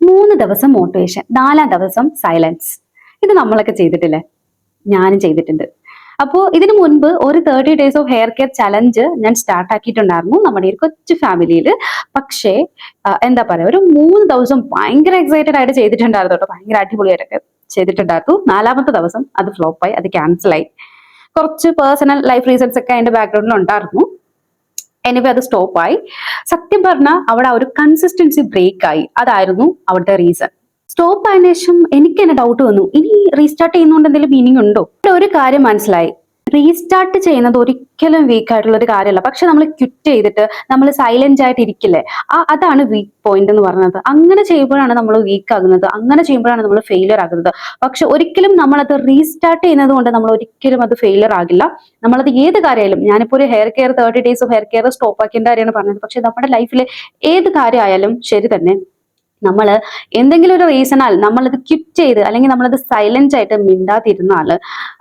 3 ദിവസം മോട്ടിവേഷൻ, 4-ാം ദിവസം സൈലൻസ്. ഇത് നമ്മളൊക്കെ ചെയ്തിട്ടില്ലേ? ഞാനും ചെയ്തിട്ടുണ്ട്. അപ്പോൾ ഇതിനു മുൻപ് ഒരു 30 days of hair care challenge ഞാൻ സ്റ്റാർട്ട് ആക്കിയിട്ടുണ്ടായിരുന്നു നമ്മുടെ ഒരു കൊച്ചു ഫാമിലിയിൽ. പക്ഷേ എന്താ പറയാ, ഒരു 3 ദിവസം ഭയങ്കര എക്സൈറ്റഡ് ആയിട്ട് ചെയ്തിട്ടുണ്ടായിരുന്നു കേട്ടോ, ഭയങ്കര അടിപൊളിയായിട്ടൊക്കെ ചെയ്തിട്ടുണ്ടായിരുന്നു. 4-ാമത്തെ ദിവസം അത് ഫ്ലോപ്പായി, അത് ക്യാൻസലായി. കുറച്ച് പേഴ്സണൽ ലൈഫ് റീസൺസ് ഒക്കെ അതിന്റെ ബാക്ക്ഗ്രൗണ്ടിൽ ഉണ്ടായിരുന്നു. എനിവേ അത് സ്റ്റോപ്പായി. സത്യം പറഞ്ഞാൽ അവിടെ ആ ഒരു കൺസിസ്റ്റൻസി ബ്രേക്ക് ആയി. അതായിരുന്നു അവിടുത്തെ റീസൺ. സ്റ്റോപ്പ് ആയതിനു ശേഷം എനിക്ക് തന്നെ ഡൗട്ട് വന്നു, ഇനി റീസ്റ്റാർട്ട് ചെയ്യുന്നതുകൊണ്ട് എന്തെങ്കിലും മീനിങ് ഉണ്ടോ? ഒരു കാര്യം മനസ്സിലായി, റീസ്റ്റാർട്ട് ചെയ്യുന്നത് ഒരിക്കലും വീക്ക് ആയിട്ടുള്ള ഒരു കാര്യമല്ല. പക്ഷെ നമ്മൾ ക്വിറ്റ് ചെയ്തിട്ട് നമ്മൾ സൈലന്റ് ആയിട്ട് ഇരിക്കില്ലേ, അതാണ് വീക്ക് പോയിന്റ് എന്ന് പറയുന്നത്. അങ്ങനെ ചെയ്യുമ്പോഴാണ് നമ്മൾ വീക്ക് ആകുന്നത്, അങ്ങനെ ചെയ്യുമ്പോഴാണ് നമ്മൾ ഫെയിലിയർ ആകുന്നത്. പക്ഷെ ഒരിക്കലും നമ്മളത് റീസ്റ്റാർട്ട് ചെയ്യുന്നത് കൊണ്ട് നമ്മൾ ഒരിക്കലും അത് ഫെയിലിയർ ആകില്ല. നമ്മളത് ഏത് കാര്യമായാലും, ഞാനിപ്പോൾ ഒരു hair care 30 days of hair care stop ആക്കേണ്ട കാര്യമാണ് പറഞ്ഞത്. പക്ഷെ നമ്മുടെ ലൈഫിലെ ഏത് കാര്യമായാലും ശരി തന്നെ, നമ്മൾ എന്തെങ്കിലും ഒരു റീസണാൽ നമ്മളത് ക്വിറ്റ് ചെയ്ത് അല്ലെങ്കിൽ നമ്മളത് സൈലന്റ് ആയിട്ട് മിണ്ടാതിരുന്നാൽ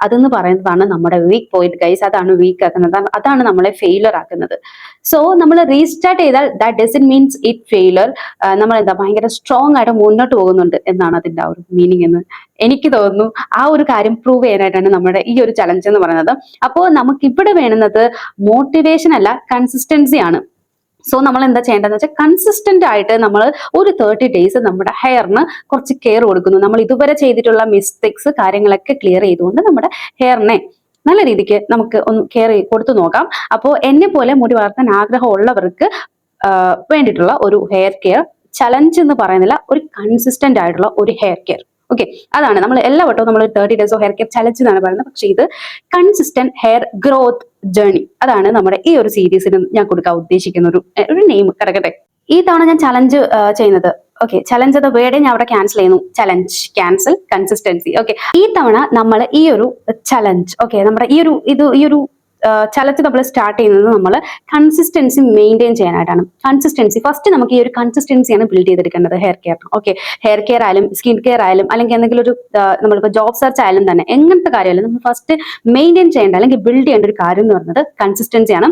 അതെന്ന് പറയുന്നതാണ് നമ്മുടെ വീക്ക് പോയിന്റ് ഗൈസ്. അതാണ് വീക്ക് ആക്കുന്നത്, അതാണ് നമ്മളെ ഫെയിലർ ആക്കുന്നത്. സോ നമ്മൾ റീസ്റ്റാർട്ട് ചെയ്താൽ that doesn't means it failure. നമ്മൾ എന്താ ഭയങ്കര സ്ട്രോങ് ആയിട്ട് മുന്നോട്ട് പോകുന്നുണ്ട് എന്നാണ് അതിന്റെ ആ ഒരു മീനിങ് എന്ന് എനിക്ക് തോന്നുന്നു. ആ ഒരു കാര്യം പ്രൂവ് ചെയ്യാനായിട്ടാണ് നമ്മുടെ ഈ ഒരു ചലഞ്ച് എന്ന് പറയുന്നത്. അപ്പോൾ നമുക്ക് ഇവിടെ വേണ്ടുന്നത് മോട്ടിവേഷൻ അല്ല, കൺസിസ്റ്റൻസി ആണ്. സോ നമ്മൾ എന്താ ചെയ്യേണ്ടതെന്ന് വെച്ചാൽ, കൺസിസ്റ്റന്റ് ആയിട്ട് നമ്മൾ ഒരു 30 ഡേയ്സ് നമ്മുടെ ഹെയറിന് കുറച്ച് കെയർ കൊടുക്കുന്നു. നമ്മൾ ഇതുവരെ ചെയ്തിട്ടുള്ള മിസ്റ്റേക്സ് കാര്യങ്ങളൊക്കെ ക്ലിയർ ചെയ്തുകൊണ്ട് നമ്മുടെ ഹെയറിനെ നല്ല രീതിക്ക് നമുക്ക് ഒന്ന് കെയർ കൊടുത്തു നോക്കാം. അപ്പോൾ എന്നെ പോലെ മുടി വളർത്താൻ ആഗ്രഹമുള്ളവർക്ക് വേണ്ടിയിട്ടുള്ള ഒരു ഹെയർ കെയർ ചലഞ്ച് എന്ന് പറയുന്നില്ല, ഒരു കൺസിസ്റ്റന്റ് ആയിട്ടുള്ള ഒരു ഹെയർ കെയർ. ഓക്കെ, അതാണ് നമ്മൾ എല്ലാ വട്ടവും നമ്മൾ 30 days of hair care challenge എന്നാണ് പറയുന്നത്. പക്ഷേ ഇത് കൺസിസ്റ്റന്റ് ഹെയർ ഗ്രോത്ത് ജേർണി, അതാണ് നമ്മുടെ ഈ ഒരു സീരീസിന് ഞാൻ കൊടുക്കാൻ ഉദ്ദേശിക്കുന്ന ഒരു നെയിം. കിടക്കട്ടെ, ഈ തവണ ഞാൻ ചലഞ്ച് ചെയ്യുന്നത്, ഓക്കെ, ചലഞ്ച് എന്ന വേർഡ് ഞാൻ അവിടെ ക്യാൻസൽ ചെയ്യുന്നു. Challenge cancel, consistency. ഓക്കെ, ഈ തവണ നമ്മൾ ഈ ഒരു ചലഞ്ച്, ഓക്കെ, നമ്മുടെ ഈ ഒരു ചലഞ്ച് നമ്മൾ സ്റ്റാർട്ട് ചെയ്യുന്നത് നമ്മൾ കൺസിസ്റ്റൻസി മെയിൻറ്റെയിൻ ചെയ്യാനായിട്ടാണ്. കൺസിസ്റ്റൻസി ഫസ്റ്റ്, നമുക്ക് ഈ ഒരു കൺസിസ്റ്റൻസിയാണ് ബിൽഡ് ചെയ്തെടുക്കേണ്ടത് hair care. Okay, hair care ആയാലും സ്കിൻ കെയർ ആയാലും അല്ലെങ്കിൽ എന്തെങ്കിലും ഒരു നമ്മളിപ്പോൾ ജോബ് സെർച്ച് ആയാലും തന്നെ, എങ്ങനത്തെ കാര്യമായാലും നമ്മൾ ഫസ്റ്റ് മെയിൻറ്റെയിൻ ചെയ്യേണ്ട അല്ലെങ്കിൽ ബിൽഡ് ചെയ്യേണ്ട ഒരു കാര്യം എന്ന് പറയുന്നത് കൺസിസ്റ്റൻസിയാണ്.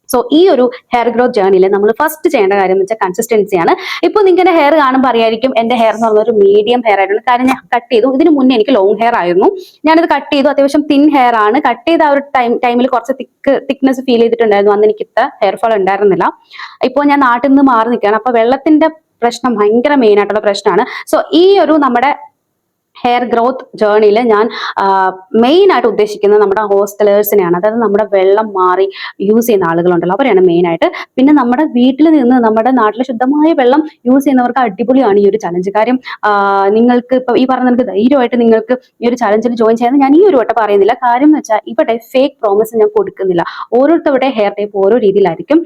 സോ ഈ ഒരു ഹെയർ ഗ്രോത്ത് ജേർണിയിൽ നമ്മൾ ഫസ്റ്റ് ചെയ്യേണ്ട കാര്യം എന്ന് വെച്ചാൽ കൺസിസ്റ്റൻസിയാണ്. ഇപ്പോൾ നിങ്ങളുടെ ഹെയർ കാണുമ്പോൾ അറിയായിരിക്കും എന്റെ ഹെയർ എന്ന് പറഞ്ഞ ഒരു മീഡിയം ഹെയർ ആയിട്ടുണ്ട്. കാരണം ഞാൻ കട്ട് ചെയ്തു, ഇതിന് മുന്നേ എനിക്ക് ലോങ് ഹെയർ ആയിരുന്നു. ഞാനത് കട്ട് ചെയ്തു, അത്യാവശ്യം തിൻ ഹെയർ ആണ്. കട്ട് ചെയ്ത ആ ഒരു ടൈമിൽ കുറച്ച് തിക്നെസ് ഫീൽ ചെയ്തിട്ടുണ്ടായിരുന്നു. അന്ന് എനിക്ക് ഇത്ര ഹെയർ ഫോൾ ഉണ്ടായിരുന്നില്ല. ഇപ്പോൾ ഞാൻ നാട്ടിൽ നിന്ന് മാറി നിൽക്കുകയാണ്. അപ്പൊ വെള്ളത്തിന്റെ പ്രശ്നം ഭയങ്കര മെയിൻ ആയിട്ടുള്ള പ്രശ്നമാണ്. സോ ഈ ഒരു നമ്മുടെ ഹെയർ ഗ്രോത്ത് ജേർണിയിൽ ഞാൻ മെയിൻ ആയിട്ട് ഉദ്ദേശിക്കുന്നത് നമ്മുടെ ഹോസ്റ്റലേഴ്സിനെയാണ്. അതായത് നമ്മുടെ വെള്ളം മാറി യൂസ് ചെയ്യുന്ന ആളുകളുണ്ടല്ലോ, അവരെയാണ് മെയിൻ ആയിട്ട്. പിന്നെ നമ്മുടെ വീട്ടിൽ നിന്ന് നമ്മുടെ നാട്ടിലെ ശുദ്ധമായ വെള്ളം യൂസ് ചെയ്യുന്നവർക്ക് അടിപൊളിയാണ് ഈ ഒരു ചലഞ്ച്. കാര്യം നിങ്ങൾക്ക് ഇപ്പൊ ഈ പറഞ്ഞ നിങ്ങൾക്ക് ധൈര്യമായിട്ട് നിങ്ങൾക്ക് ഈ ഒരു ചലഞ്ചിൽ ജോയിൻ ചെയ്യാൻ ഞാൻ ഈ ഒരു വട്ടം പറയുന്നില്ല. കാര്യം എന്ന് വെച്ചാൽ ഇവിടെ ഫേക്ക് പ്രോമിസ് ഞാൻ കൊടുക്കുന്നില്ല. ഓരോരുത്തരുടെ ഹെയർ ടൈപ്പ് ഓരോ രീതിയിലായിരിക്കും.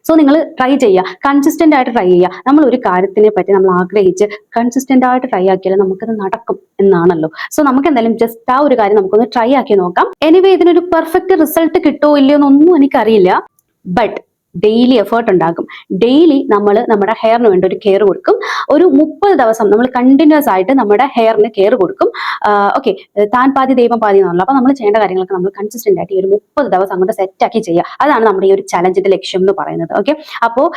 സോ നിങ്ങൾ ട്രൈ ചെയ്യുക, കൺസിസ്റ്റന്റ് ആയിട്ട് ട്രൈ ചെയ്യുക. നമ്മൾ ഒരു കാര്യത്തിനെ പറ്റി നമ്മൾ ആഗ്രഹിച്ച് കൺസിസ്റ്റന്റ് ആയിട്ട് ട്രൈ ആക്കിയാൽ നമുക്കത് നടക്കും എന്നാണല്ലോ. സോ നമുക്ക് എന്തായാലും ജസ്റ്റ് ആ ഒരു കാര്യം നമുക്കൊന്ന് ട്രൈ ആക്കി നോക്കാം. എനിവേ ഇതിനൊരു പെർഫെക്റ്റ് റിസൾട്ട് കിട്ടുമോ ഇല്ലയോ എന്നൊന്നും എനിക്കറിയില്ല. ബട്ട് ഡെയിലി എഫേർട്ട് ഉണ്ടാകും. ഡെയിലി നമ്മൾ നമ്മുടെ ഹെയറിന് വേണ്ടി ഒരു കെയർ കൊടുക്കും. ഒരു 30 ദിവസം നമ്മൾ കണ്ടിന്യൂസ് ആയിട്ട് നമ്മുടെ ഹെയറിന് കെയർ കൊടുക്കും. ഓക്കെ, താൻ പാതി ദൈവം പാതി എന്നാണല്ലോ. അപ്പൊ നമ്മൾ ചെയ്യേണ്ട കാര്യങ്ങളൊക്കെ നമ്മൾ കൺസിസ്റ്റന്റ് ആയിട്ട് ഈ ഒരു 30 ദിവസം അങ്ങോട്ട് സെറ്റ് ആക്കി ചെയ്യുക. അതാണ് നമ്മുടെ ഈ ഒരു ചലഞ്ചിന്റെ ലക്ഷ്യം എന്ന് പറയുന്നത്. ഓക്കെ, അപ്പോൾ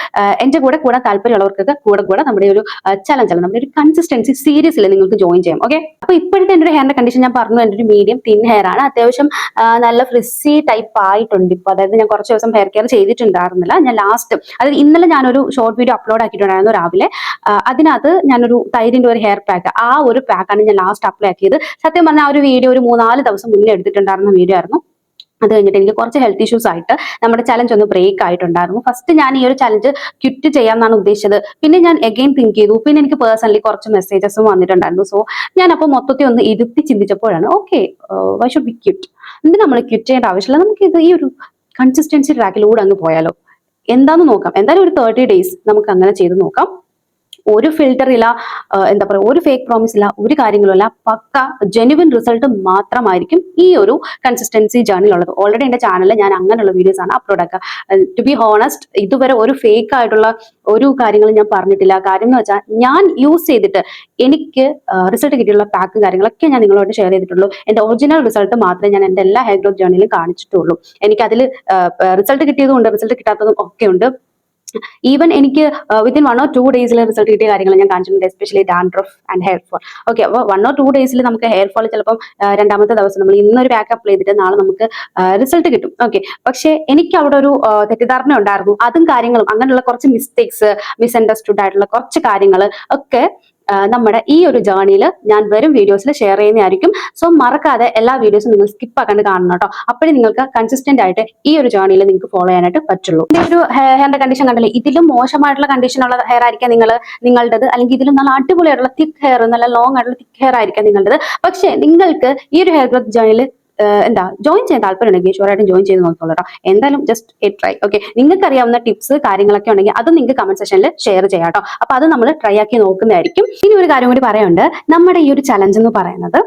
എന്റെ കൂടെ കൂടാൻ താല്പര്യമുള്ളവർക്കൊക്കെ കൂടെ നമ്മുടെ ഒരു ചലഞ്ച് അല്ല, നമ്മുടെ ഒരു കൺസിസ്റ്റൻസി സീരീസിൽ നിങ്ങൾക്ക് ജോയിൻ ചെയ്യാം. ഓക്കെ, അപ്പൊ ഇപ്പോഴത്തെ എൻ്റെ ഒരു ഹെയറിന്റെ കണ്ടീഷൻ ഞാൻ പറഞ്ഞു, എൻ്റെ ഒരു മീഡിയം തിൻ ഹെയർ ആണ്. അത്യാവശ്യം നല്ല ഫ്രിസി ടൈപ്പ് ആയിട്ടുണ്ട് ഇപ്പൊ. അതായത് ഞാൻ കുറച്ച് ദിവസം ഹെയർ കെയർ ചെയ്തിട്ടുണ്ടായിരുന്നില്ല. ഞാൻ ലാസ്റ്റ്, അതായത് ഇന്നലെ ഞാനൊരു ഷോർട്ട് വീഡിയോ അപ്ലോഡ് ആക്കിയിട്ടുണ്ടായിരുന്നു രാവിലെ. അതിനകത്ത് ഞാനൊരു തൈരിന്റെ ഒരു ഹെയർ പാക്ക്, ആ ഒരു പാക്കാണ് ഞാൻ ലാസ്റ്റ് അപ്ലൈ ആക്കിയത്. സത്യം പറഞ്ഞാൽ ആ ഒരു വീഡിയോ ഒരു 3-4 ദിവസം മുന്നേ എടുത്തിട്ടുണ്ടായിരുന്ന വീഡിയോ ആയിരുന്നു. അത് കഴിഞ്ഞിട്ട് എനിക്ക് കുറച്ച് ഹെൽത്ത് ഇഷ്യൂസ് ആയിട്ട് നമ്മുടെ ചലഞ്ച് ഒന്ന് ബ്രേക്ക് ആയിട്ടുണ്ടായിരുന്നു. ഫസ്റ്റ് ഞാൻ ഈ ഒരു ചലഞ്ച് ക്വിറ്റ് ചെയ്യാമെന്നാണ് ഉദ്ദേശിച്ചത്. പിന്നെ ഞാൻ അഗെയിൻ തിങ്ക് ചെയ്തു. പിന്നെ എനിക്ക് പേഴ്സണലി കുറച്ച് മെസ്സേജസും വന്നിട്ടുണ്ടായിരുന്നു. സോ ഞാൻ അപ്പോൾ മൊത്തത്തിൽ ഒന്ന് ഇരുത്തി ചിന്തിച്ചപ്പോഴാണ് okay, why should be quit? എന്തിനാ നമ്മൾ ക്വിറ്റ് ചെയ്യേണ്ട ആവശ്യമില്ല. നമുക്ക് ഇത് ഈ ഒരു കൺസിസ്റ്റൻസി ട്രാക്കിലൂടെ അങ്ങ് പോയാലോ, എന്താന്ന് നോക്കാം. എന്തായാലും ഒരു 30 ഡേയ്സ് നമുക്ക് അങ്ങനെ ചെയ്ത് നോക്കാം. ഒരു ഫിൽറ്റർ ഇല്ല, എന്താ പറയുക, ഒരു ഫേക്ക് പ്രോമിസ് ഇല്ല, ഒരു കാര്യങ്ങളും ഇല്ല. പക്ക ജെന്യുവൻ റിസൾട്ട് മാത്രമായിരിക്കും ഈ ഒരു കൺസിസ്റ്റൻസി ജേർണിയിലുള്ളത്. ഓൾറെഡി എന്റെ ചാനലിൽ ഞാൻ അങ്ങനെയുള്ള വീഡിയോസ് ആണ് അപ്ലോഡ് ആക്കുക. ടു ബി ഹോണസ്റ്റ്, ഇതുവരെ ഒരു ഫേക്ക് ആയിട്ടുള്ള ഒരു കാര്യങ്ങളും ഞാൻ പറഞ്ഞിട്ടില്ല. കാര്യം എന്ന് വെച്ചാൽ ഞാൻ യൂസ് ചെയ്തിട്ട് എനിക്ക് റിസൾട്ട് കിട്ടിയുള്ള പാക്കും കാര്യങ്ങളൊക്കെ ഞാൻ നിങ്ങളോട് ഷെയർ ചെയ്തിട്ടുള്ളൂ. എന്റെ ഒറിജിനൽ റിസൾട്ട് മാത്രമേ ഞാൻ എന്റെ എല്ലാ ഹെയർ ഗ്രോത്ത് ജേർണിയിലും കാണിച്ചിട്ടുള്ളൂ. എനിക്കതിൽ റിസൾട്ട് കിട്ടിയതും ഉണ്ട്, റിസൾട്ട് കിട്ടാത്തതും ഒക്കെ ഉണ്ട്. ഈവൻ എനിക്ക് വിത്തിൻ 1 or 2 ഡേയ്സിൽ റിസൾട്ട് കിട്ടിയ കാര്യങ്ങൾ ഞാൻ കാണിച്ചിട്ടുണ്ട്, especially dandruff and hair fall. Okay, അപ്പോൾ 1 or 2 ഡേയ്സിൽ നമുക്ക് ഹെയർ ഫോൾ ചിലപ്പം രണ്ടാമത്തെ ദിവസം നമ്മൾ ഇന്നൊരു പാക്ക് അപ്ലൈ ചെയ്തിട്ട് നാളെ നമുക്ക് റിസൾട്ട് കിട്ടും. ഓക്കെ, പക്ഷേ എനിക്ക് അവിടെ ഒരു തെറ്റിദ്ധാരണ ഉണ്ടായിരുന്നു. അതും കാര്യങ്ങളും അങ്ങനെയുള്ള കുറച്ച് മിസ്റ്റേക്സ്, മിസ്അണ്ടർസ്റ്റുഡ് ആയിട്ടുള്ള കുറച്ച് കാര്യങ്ങൾ ഒക്കെ നമ്മുടെ ഈ ഒരു ജേർണിയിൽ ഞാൻ വരും വീഡിയോസിൽ ഷെയർ ചെയ്യുന്നതായിരിക്കും. സോ മറക്കാതെ എല്ലാ വീഡിയോസും നിങ്ങൾ സ്കിപ്പ് ആക്കാണ്ട് കാണണം കേട്ടോ. അപ്പോഴേ നിങ്ങൾക്ക് കൺസിസ്റ്റന്റ് ആയിട്ട് ഈ ഒരു ജേർണിയിൽ നിങ്ങൾക്ക് ഫോളോ ചെയ്യാനായിട്ട് പറ്റുള്ളൂ. ഈ ഒരു ഹെയറിന്റെ കണ്ടീഷൻ കണ്ടല്ലേ, ഇതിലും മോശമായിട്ടുള്ള കണ്ടീഷൻ ഉള്ള ഹെയർ ആയിരിക്കാം നിങ്ങളുടേത്, അല്ലെങ്കിൽ ഇതിലും നല്ല അടിപൊളിയായിട്ടുള്ള തിക്ക് ഹെയർ, നല്ല ലോങ് ആയിട്ടുള്ള തിക്ക് ഹെയർ ആയിരിക്കാം നിങ്ങളുടേത്. പക്ഷേ നിങ്ങൾക്ക് ഈ ഒരു ഹെയർ ഗ്രോത്ത് ജേർണിയിൽ ജോയിൻ ചെയ്യാൻ താല്പര്യം ഉണ്ടെങ്കിൽ ഷുവറായിട്ടും ജോയിൻ ചെയ്ത് നോക്കിക്കോളൂ കേട്ടോ. എന്തായാലും ജസ്റ്റ് എ ട്രൈ. ഓക്കെ, നിങ്ങൾക്ക് അറിയാവുന്ന ടിപ്സ് കാര്യങ്ങളൊക്കെ ഉണ്ടെങ്കിൽ അതും നിങ്ങൾക്ക് കമന്റ് സെക്ഷനിൽ ഷെയർ ചെയ്യാം കേട്ടോ. അപ്പൊ അത് നമ്മൾ ട്രൈ ആക്കി നോക്കുന്നതായിരിക്കും. ഇനി ഒരു കാര്യം കൂടി പറയാനുണ്ട്. നമ്മുടെ ഈ ഒരു ചലഞ്ച് എന്ന് പറയുന്നത്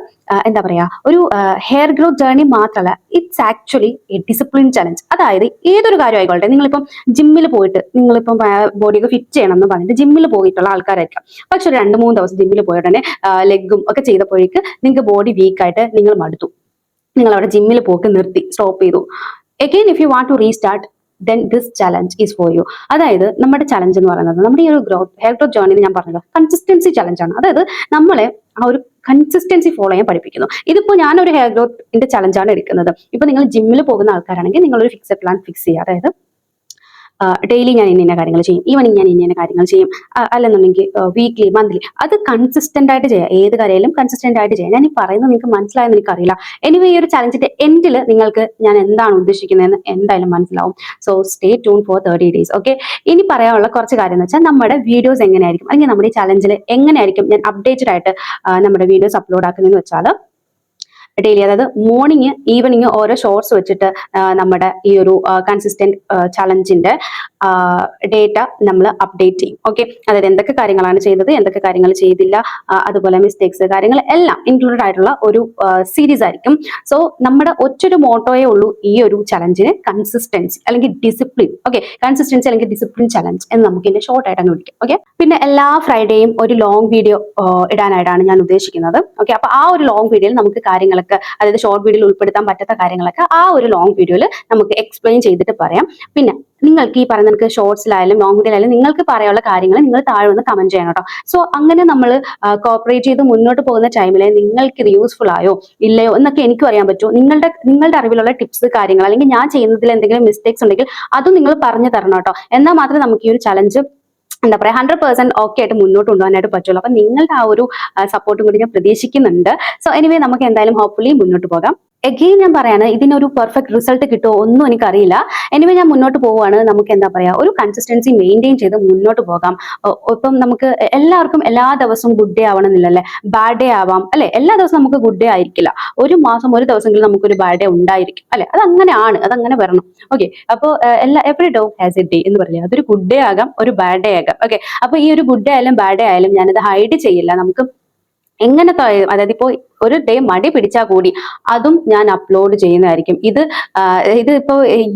എന്താ പറയാ, ഒരു ഹെയർ ഗ്രോത്ത് ജേർണി മാത്രമല്ല, it's actually A discipline challenge. അതായത് ഏതൊരു കാര്യം ആയിക്കോട്ടെ, നിങ്ങളിപ്പം ജിമ്മിൽ പോയിട്ട് നിങ്ങളിപ്പം ബോഡിയൊക്കെ ഫിറ്റ് ചെയ്യണം എന്ന് പറഞ്ഞിട്ട് ജിമ്മിൽ പോയിട്ടുള്ള ആൾക്കാരായിരിക്കാം. പക്ഷെ ഒരു 2-3 ദിവസം ജിമ്മിൽ പോയിട്ട് തന്നെ ലെഗും ഒക്കെ ചെയ്തപ്പോഴേക്ക് നിങ്ങൾക്ക് ബോഡി വീക്കായിട്ട് നിങ്ങൾ മടുത്തു, നിങ്ങൾ അവിടെ ജിമ്മിൽ പോക്ക് നിർത്തി, സ്റ്റോപ്പ് ചെയ്തു. Again if you want to restart, then this challenge is for you. അതായത് നമ്മുടെ ചലഞ്ച് എന്ന് പറയുന്നത്, നമ്മുടെ ഈ ഒരു ഹെയർ ഗ്രോത്ത് ജേർണിയിൽ ഞാൻ പറഞ്ഞല്ലോ, കൺസിസ്റ്റൻസി ചലഞ്ചാണ്. അതായത് നമ്മളെ ആ ഒരു കൺസിസ്റ്റൻസി ഫോളോ ചെയ്യാൻ പഠിപ്പിക്കുന്നു. ഇതിപ്പോ ഞാനൊരു ഹെയർ ഗ്രോത്തിന്റെ ചലഞ്ചാണ് എടുക്കുന്നത്. ഇപ്പൊ നിങ്ങൾ ജിമ്മിൽ പോകുന്ന ആൾക്കാരാണെങ്കിൽ നിങ്ങളൊരു ഫിക്സഡ് പ്ലാൻ ഫിക്സ് ചെയ്യുക. അതായത് ഡെയിലി ഞാൻ ഇന്ന കാര്യങ്ങൾ ചെയ്യും, ഈവനിങ് ഞാൻ ഇന്ന കാര്യങ്ങൾ ചെയ്യും, അല്ലെന്നുണ്ടെങ്കിൽ വീക്ക്ലി, മന്ത്ലി, അത് കൺസിസ്റ്റന്റ് ആയിട്ട് ചെയ്യാം. ഏത് കാര്യമായാലും കൺസിസ്റ്റന്റ് ആയിട്ട് ചെയ്യാം. ഞാൻ ഈ പറയുന്നത് നിങ്ങൾക്ക് മനസ്സിലായെന്ന് എനിക്കറിയില്ല. എനിവേ ഈ ഒരു ചലഞ്ചിന്റെ എൻഡിൽ നിങ്ങൾക്ക് ഞാൻ എന്താണ് ഉദ്ദേശിക്കുന്നതെന്ന് എന്തായാലും മനസ്സിലാവും. So stay tune four 30 days. Okay, ഇനി പറയാനുള്ള കുറച്ച് കാര്യം എന്ന് വെച്ചാൽ, നമ്മുടെ വീഡിയോസ് എങ്ങനെയായിരിക്കും, അല്ലെങ്കിൽ നമ്മുടെ ഈ ചലഞ്ചിൽ എങ്ങനെയായിരിക്കും ഞാൻ അപ്ഡേറ്റഡ് ആയിട്ട് നമ്മുടെ വീഡിയോസ് അപ്ലോഡ് ആക്കുന്നതെന്ന് വെച്ചാൽ, ഡെയിലി, അതായത് മോർണിംഗ് ഈവനിങ് ഓരോ ഷോർട്സ് വെച്ചിട്ട് നമ്മുടെ ഈ ഒരു കൺസിസ്റ്റന്റ് ചലഞ്ചിന്റെ ഡേറ്റ നമ്മൾ അപ്ഡേറ്റ് ചെയ്യും. ഓക്കെ, അതായത് എന്തൊക്കെ കാര്യങ്ങളാണ് ചെയ്തത്, എന്തൊക്കെ കാര്യങ്ങൾ ചെയ്തില്ല, അതുപോലെ മിസ്റ്റേക്സ്, കാര്യങ്ങൾ എല്ലാം ഇൻക്ലൂഡഡ് ആയിട്ടുള്ള ഒരു സീരീസ് ആയിരിക്കും. സോ നമ്മുടെ ഒറ്റൊരു മോട്ടോയേ ഉള്ളൂ ഈ ഒരു ചലഞ്ചിന്, കൺസിസ്റ്റൻസി അല്ലെങ്കിൽ ഡിസിപ്ലിൻ. ഓക്കെ, കൺസിസ്റ്റൻസി അല്ലെങ്കിൽ ഡിസിപ്ലിൻ ചലഞ്ച് എന്ന് നമുക്ക് ഇതിന്റെ ഷോർട്ട് ആയിട്ട് അങ്ങ് വിളിക്കാം. ഓക്കെ, പിന്നെ എല്ലാ ഫ്രൈഡേയും ഒരു ലോങ് വീഡിയോ ഇടാനായിട്ടാണ് ഞാൻ ഉദ്ദേശിക്കുന്നത്. ഓക്കെ, അപ്പൊ ആ ഒരു ലോങ് വീഡിയോയിൽ നമുക്ക് കാര്യങ്ങളൊക്കെ, അതായത് ഷോർട്ട് വീഡിയോയിൽ ഉൾപ്പെടുത്താൻ പറ്റാത്ത കാര്യങ്ങളൊക്കെ ആ ഒരു ലോങ് വീഡിയോയിൽ നമുക്ക് എക്സ്പ്ലെയിൻ ചെയ്തിട്ട് പറയാം. പിന്നെ നിങ്ങൾക്ക് ഈ പറയുന്ന നിങ്ങൾക്ക് ഷോർട്സിലായാലും ലോങ് വീഡിയോയിലായാലും നിങ്ങൾക്ക് പറയാനുള്ള കാര്യങ്ങൾ നിങ്ങൾ താഴെ വന്ന് കമന്റ് ചെയ്യണം കേട്ടോ. സോ അങ്ങനെ നമ്മൾ കോപ്പറേറ്റ് ചെയ്ത് മുന്നോട്ട് പോകുന്ന ടൈമിൽ നിങ്ങൾക്ക് ഇത് യൂസ്ഫുൾ ആയോ ഇല്ലയോ എന്നൊക്കെ എനിക്കും അറിയാൻ പറ്റും. നിങ്ങളുടെ അറിവിലുള്ള ടിപ്സ്, കാര്യങ്ങൾ, അല്ലെങ്കിൽ ഞാൻ ചെയ്യുന്നതിൽ എന്തെങ്കിലും മിസ്റ്റേക്സ് ഉണ്ടെങ്കിൽ അതും നിങ്ങൾ പറഞ്ഞു തരണം കേട്ടോ. എന്നാൽ മാത്രമേ നമുക്ക് ഈ ഒരു ചലഞ്ച് എന്താ പറയാ 100% ഓക്കെ ആയിട്ട് മുന്നോട്ട് കൊണ്ടുപോകാനായിട്ട് പറ്റുള്ളൂ. അപ്പൊ നിങ്ങളുടെ ആ ഒരു സപ്പോർട്ടും കൂടി ഞാൻ പ്രതീക്ഷിക്കുന്നുണ്ട്. സോ എനിവേ നമുക്ക് എന്തായാലും ഹോപ്പ്ഫുള്ളി മുന്നോട്ട് പോകാം. എഗെയിൻ ഞാൻ പറയാണ്, ഇതിനൊരു പെർഫെക്റ്റ് റിസൾട്ട് കിട്ടുമോ ഒന്നും എനിക്കറിയില്ല. എനിവേ ഞാൻ മുന്നോട്ട് പോവുകയാണ്. നമുക്ക് എന്താ പറയാ, ഒരു കൺസിസ്റ്റൻസി മെയിൻറ്റെയിൻ ചെയ്ത് മുന്നോട്ട് പോകാം. ഇപ്പം നമുക്ക് എല്ലാവർക്കും എല്ലാ ദിവസവും ഗുഡ് ഡേ ആവണമെന്നില്ലല്ലേ, ബാഡ് ഡേ ആവാം അല്ലെ. എല്ലാ ദിവസവും നമുക്ക് ഗുഡ് ഡേ ആയിരിക്കില്ല. ഒരു മാസം ഒരു ദിവസമെങ്കിലും നമുക്കൊരു ബാഡ് ഡേ ഉണ്ടായിരിക്കും അല്ലെ. അതങ്ങനെയാണ്, അതങ്ങനെ വരണം. ഓക്കെ, അപ്പോൾ every day has A day എന്ന് പറയില്ല, അതൊരു ഗുഡ് ഡേ ആകാം, ഒരു ബാഡ് ഡേ ആകാം. ഓക്കെ, അപ്പൊ ഈ ഒരു ഗുഡ് ഡേ ആയാലും ബാഡ് ഡേ ആയാലും ഞാനത് ഹൈഡ് ചെയ്യില്ല. നമുക്ക് എങ്ങനത്തെ, അതായത് ഇപ്പോൾ ഒരു ഡേ മടി പിടിച്ചാൽ കൂടി അതും ഞാൻ അപ്ലോഡ് ചെയ്യുന്നതായിരിക്കും. ഇത് ഇപ്പോ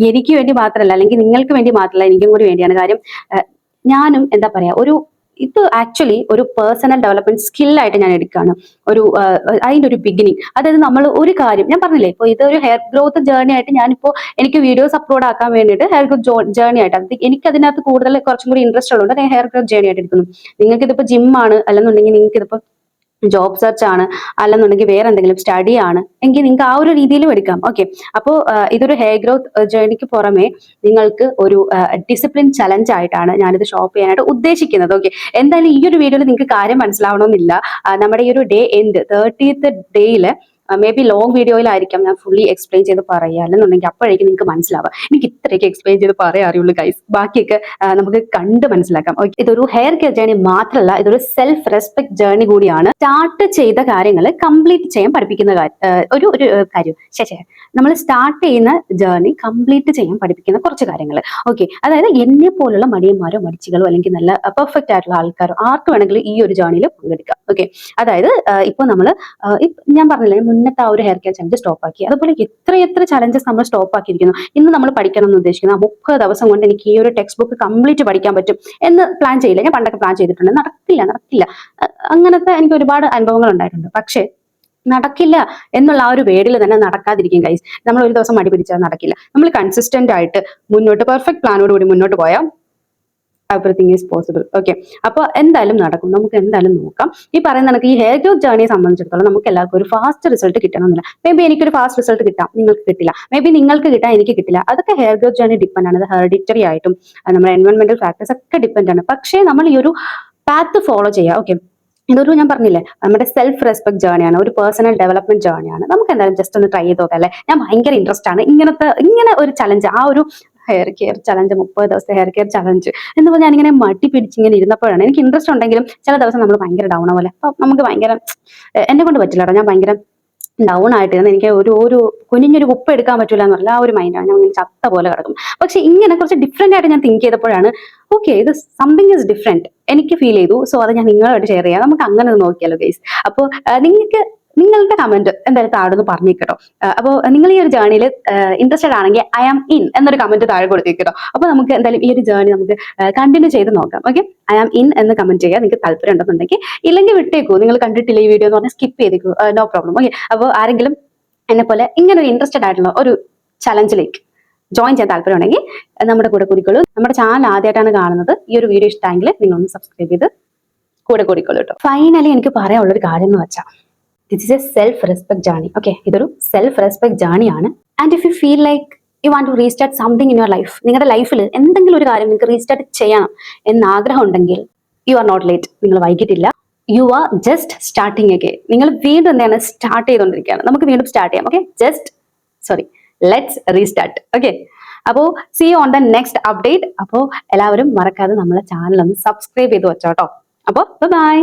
എനിക്ക് വേണ്ടി മാത്രമല്ല, അല്ലെങ്കിൽ നിങ്ങൾക്ക് വേണ്ടി മാത്രമല്ല, എനിക്കും കൂടി വേണ്ടിയാണ്. കാര്യം ഞാനും എന്താ പറയാ, ഇത് ആക്ച്വലി ഒരു പേഴ്സണൽ ഡെവലപ്മെന്റ് സ്കില്ലായിട്ട് ഞാൻ എടുക്കുകയാണ്. അതിന്റെ ഒരു ബിഗിനിങ്. അതായത് നമ്മൾ ഒരു കാര്യം ഞാൻ പറഞ്ഞില്ലേ, ഇപ്പോൾ ഇതൊരു ഹെയർ ഗ്രോത്ത് ജേർണി ആയിട്ട് ഞാനിപ്പോൾ എനിക്ക് വീഡിയോസ് അപ്ലോഡ് ആക്കാൻ വേണ്ടിയിട്ട് ഹെയർ ഗ്രോത്ത് ജേർണി ആയിട്ട് എനിക്ക് അതിനകത്ത് കൂടുതൽ കുറച്ചും കൂടി ഇൻട്രസ്റ്റ് ഉള്ളതുകൊണ്ട് ഞാൻ ഹെയർ ഗ്രോത്ത് ജേർണി ആയിട്ട് എടുക്കുന്നു. നിങ്ങൾക്ക് ഇതിപ്പോൾ ജിമ്മാണ്, അല്ലെന്നുണ്ടെങ്കിൽ നിങ്ങൾക്ക് ഇതിപ്പോൾ ജോബ് സെർച്ച് ആണ്, അല്ലെന്നുണ്ടെങ്കിൽ വേറെ എന്തെങ്കിലും സ്റ്റഡി ആണ് എങ്കിൽ നിങ്ങൾക്ക് ആ ഒരു രീതിയിലും എടുക്കാം. ഓക്കെ, അപ്പോൾ ഇതൊരു ഹെയർ ഗ്രോത്ത് ജേർണിക്ക് പുറമെ നിങ്ങൾക്ക് ഒരു ഡിസിപ്ലിൻ ചലഞ്ച് ആയിട്ടാണ് ഞാനിത് ഷോപ്പ് ചെയ്യാനായിട്ട് ഉദ്ദേശിക്കുന്നത്. ഓക്കെ, എന്തായാലും ഈ ഒരു വീഡിയോയിൽ നിങ്ങൾക്ക് കാര്യം മനസ്സിലാവണമെന്നില്ല. നമ്മുടെ ഈ ഒരു ഡേ എൻഡ് 30th ഡേയിൽ മേ ബി ലോങ് വീഡിയോയിലായിരിക്കാം ഞാൻ ഫുള്ളി എക്സ്പ്ലെയിൻ ചെയ്ത് പറയുക, അല്ലെന്നുണ്ടെങ്കിൽ അപ്പോഴേക്കും നിങ്ങൾക്ക് മനസ്സിലാവുക. എനിക്ക് ഇത്രയൊക്കെ എക്സ്പ്ലെയിൻ ചെയ്ത് പറയാൻ അറിയുള്ളൂ ഗൈസ്, ബാക്കിയൊക്കെ നമുക്ക് കണ്ട് മനസ്സിലാക്കാം. ഓക്കെ, ഇതൊരു ഹെയർ കെയർ ജേർണി മാത്രമല്ല, ഇതൊരു സെൽഫ് റെസ്പെക്ട് ജേർണി കൂടിയാണ്. സ്റ്റാർട്ട് ചെയ്ത കാര്യങ്ങൾ കംപ്ലീറ്റ് ചെയ്യാൻ പഠിപ്പിക്കുന്ന ഒരു കാര്യം നമ്മൾ സ്റ്റാർട്ട് ചെയ്യുന്ന ജേർണി കംപ്ലീറ്റ് ചെയ്യാൻ പഠിപ്പിക്കുന്ന കുറച്ച് കാര്യങ്ങൾ. ഓക്കെ, അതായത് എന്നെ പോലുള്ള മടിയന്മാരോ മടിച്ചികളോ അല്ലെങ്കിൽ നല്ല പെർഫെക്റ്റ് ആയിട്ടുള്ള ആൾക്കാരോ ആർക്ക് വേണമെങ്കിലും ഈ ഒരു ജേർണിയിൽ പങ്കെടുക്കാം. ഓക്കെ, അതായത് ഇപ്പോൾ നമ്മൾ ഞാൻ പറഞ്ഞില്ലേ, മുന്നത്തെ ആ ഒരു ഹെയർ കെയർ ചലഞ്ച് സ്റ്റോപ്പ് ആക്കി, അതുപോലെ എത്ര ചലഞ്ചസ് നമ്മൾ സ്റ്റോപ്പ് ആക്കിയിരിക്കുന്നു. ഇന്ന് നമ്മൾ പഠിക്കണം എന്ന് ഉദ്ദേശിക്കുന്നത് 30 ദിവസം കൊണ്ട് എനിക്ക് ഈ ഒരു ടെക്സ്റ്റ് ബുക്ക് കംപ്ലീറ്റ് പഠിക്കാൻ പറ്റും എന്ന് പ്ലാൻ ചെയ്യില്ല. ഞാൻ പണ്ടൊക്കെ പ്ലാൻ ചെയ്തിട്ടുണ്ട്, നടക്കില്ല. അങ്ങനത്തെ എനിക്ക് ഒരുപാട് അനുഭവങ്ങൾ ഉണ്ടായിട്ടുണ്ട്. പക്ഷേ നടക്കില്ല എന്നുള്ള ആ ഒരു വേടിൽ തന്നെ നടക്കാതിരിക്കും ഗൈസ്. നമ്മൾ ഒരു ദിവസം മടി പിടിച്ചാൽ നടക്കില്ല. നമ്മൾ കൺസിസ്റ്റന്റ് ആയിട്ട് മുന്നോട്ട് പെർഫെക്റ്റ് പ്ലാനോട് കൂടി മുന്നോട്ട് പോയാൽ എവറിത്തിങ് ഈസ് പോസിബിൾ. ഓക്കെ, അപ്പോൾ എന്തായാലും നടക്കും, നമുക്ക് എന്തായാലും നോക്കാം. ഈ പറയുന്ന കണക്ക് ഈ ഹെയർ ഗ്രോത്ത് ജേർണിയെ സംബന്ധിച്ചിടത്തോളം നമുക്ക് എല്ലാവർക്കും ഒരു ഫാസ്റ്റ് റിസൾട്ട് കിട്ടണമെന്നില്ല. മേ ബി എനിക്കൊരു ഫാസ്റ്റ് റിസൾട്ട് കിട്ടാം, നിങ്ങൾക്ക് കിട്ടില്ല. മേ ബി നിങ്ങൾക്ക് കിട്ടാം, എനിക്ക് കിട്ടില്ല. അതൊക്കെ ഹെയർ ഗ്രോത്ത് ജേർണി ഡിപ്പെൻഡ് ആണ്. അത് ഹെറിഡിറ്ററി ആയിട്ടും നമ്മുടെ എൻവയോൺമെന്റൽ ഫാക്ടേഴ്സ് ഒക്കെ ഡിപ്പെൻഡ് ആണ്. പക്ഷേ നമ്മൾ ഈ ഒരു പാത്ത് ഫോളോ ചെയ്യുക. ഓക്കെ, ഇതൊരു ഞാൻ പറഞ്ഞില്ലേ നമ്മുടെ സെൽഫ് റെസ്പെക്ട് ജേർണിയാണ്, ഒരു പേഴ്സണൽ ഡെവലപ്മെന്റ് ജേർണിയാണ്. നമുക്ക് എന്തായാലും ജസ്റ്റ് ഒന്ന് ട്രൈ ചെയ്ത് നോക്കാം അല്ലേ. ഞാൻ ഭയങ്കര ഇൻട്രസ്റ്റ് ആണ് ഇങ്ങനെ ഒരു ചലഞ്ച്, ആ ഒരു ഹെയർ കെയർ ചലഞ്ച്, 30 ദിവസത്തെ ഹെയർ കെയർ ചലഞ്ച് എന്ന് പറഞ്ഞാൽ ഞാനിങ്ങനെ മടി പിടിച്ചിങ്ങനെ ഇരുന്നപ്പോഴാണ് എനിക്ക് ഇൻട്രസ്റ്റ് ഉണ്ടെങ്കിലും ചില ദിവസം നമ്മൾ ഭയങ്കര ഡൗൺ ആവുമല്ലേ. അപ്പൊ നമുക്ക് ഭയങ്കര എന്നെ കൊണ്ട് പറ്റില്ല കേട്ടോ. ഞാൻ ഭയങ്കര ഡൗൺ ആയിട്ടിരുന്നു. എനിക്ക് ഒരു കുനിഞ്ഞൊരു ഉപ്പ് എടുക്കാൻ പറ്റില്ല എന്ന് പറഞ്ഞാൽ ആ ഒരു മൈൻഡാണ്. ഞാൻ ഇങ്ങനെ ചത്ത പോലെ കിടക്കും. പക്ഷെ ഇങ്ങനെ കുറച്ച് ഡിഫറെന്റ് ആയിട്ട് ഞാൻ തിങ്ക് ചെയ്തപ്പോഴാണ് ഓക്കെ ഇത് സംതിങ് ഈസ് ഡിഫറെന്റ് എനിക്ക് ഫീൽ ചെയ്തു. സോ അത് ഞാൻ നിങ്ങളോട് ഷെയർ ചെയ്യാം. നമുക്ക് അങ്ങനെ ഒന്ന് നോക്കിയാലോ ഗൈസ്. അപ്പോൾ നിങ്ങളുടെ കമന്റ് എന്തായാലും താഴെ ഒന്ന് പറഞ്ഞേക്കട്ടോ. അപ്പോൾ നിങ്ങൾ ഈ ഒരു ജേർണിയിൽ ഇൻട്രസ്റ്റഡ് ആണെങ്കിൽ ഐ ആം ഇൻ എന്നൊരു കമന്റ് താഴെ കൊടുത്തേക്കട്ടോ. അപ്പോൾ നമുക്ക് എന്തായാലും ഈ ഒരു ജേർണി നമുക്ക് കണ്ടിന്യൂ ചെയ്ത് നോക്കാം. ഓക്കെ, ഐ ആം ഇൻ എന്ന് കമന്റ് ചെയ്യുക നിങ്ങൾക്ക് താല്പര്യം ഉണ്ടെന്നുണ്ടെങ്കിൽ. ഇല്ലെങ്കിൽ വിട്ടേക്കൂ, നിങ്ങൾ കണ്ടിട്ടില്ല ഈ വീഡിയോ എന്ന് പറഞ്ഞാൽ സ്കിപ്പ് ചെയ്തേക്കൂ, നോ പ്രോബ്ലം. ഓക്കെ, അപ്പോൾ ആരെങ്കിലും എന്നെ പോലെ ഇങ്ങനെ ഒരു ഇൻട്രസ്റ്റഡ് ആയിട്ടുള്ള ഒരു ചലഞ്ചിലേക്ക് ജോയിൻ ചെയ്യാൻ താല്പര്യം ഉണ്ടെങ്കിൽ നമ്മുടെ കൂടെ കൂടിക്കോളൂ. നമ്മുടെ ചാനൽ ആദ്യമായിട്ടാണ് കാണുന്നത്, ഈ ഒരു വീഡിയോ ഇഷ്ടമെങ്കിൽ നിങ്ങളൊന്ന് സബ്സ്ക്രൈബ് ചെയ്ത് കൂടെ കൂടിക്കോളൂ കേട്ടോ. ഫൈനലി എനിക്ക് പറയാനുള്ളൊരു കാര്യം എന്ന് വെച്ചാൽ this is a self respect journey. Okay, ഇതൊരു സെൽഫ് റെസ്പെക്ട് ജേർണിയാണ്. And if you feel like you want to restart something in your life, നിങ്ങളുടെ ലൈഫിൽ എന്തെങ്കിലും ഒരു കാര്യം നിങ്ങൾക്ക് റീസ്റ്റാർട്ട് ചെയ്യണം എന്ന് ആഗ്രഹം ഉണ്ടെങ്കിൽ യു ആർ നോട്ട് ലേറ്റ്, നിങ്ങൾ വൈകിട്ടില്ല. You are just starting again. നിങ്ങൾ വീണ്ടും എന്താണ് സ്റ്റാർട്ട് ചെയ്തുകൊണ്ടിരിക്കുകയാണ്. നമുക്ക് വീണ്ടും സ്റ്റാർട്ട് ചെയ്യാം. Okay, let's restart. ഓക്കെ, അപ്പോൾ see you on the next update. അപ്പോൾ എല്ലാവരും മറക്കാതെ നമ്മളെ ചാനൽ ഒന്ന് സബ്സ്ക്രൈബ് ചെയ്ത് വെച്ചോട്ടോ. അപ്പോൾ ബൈ.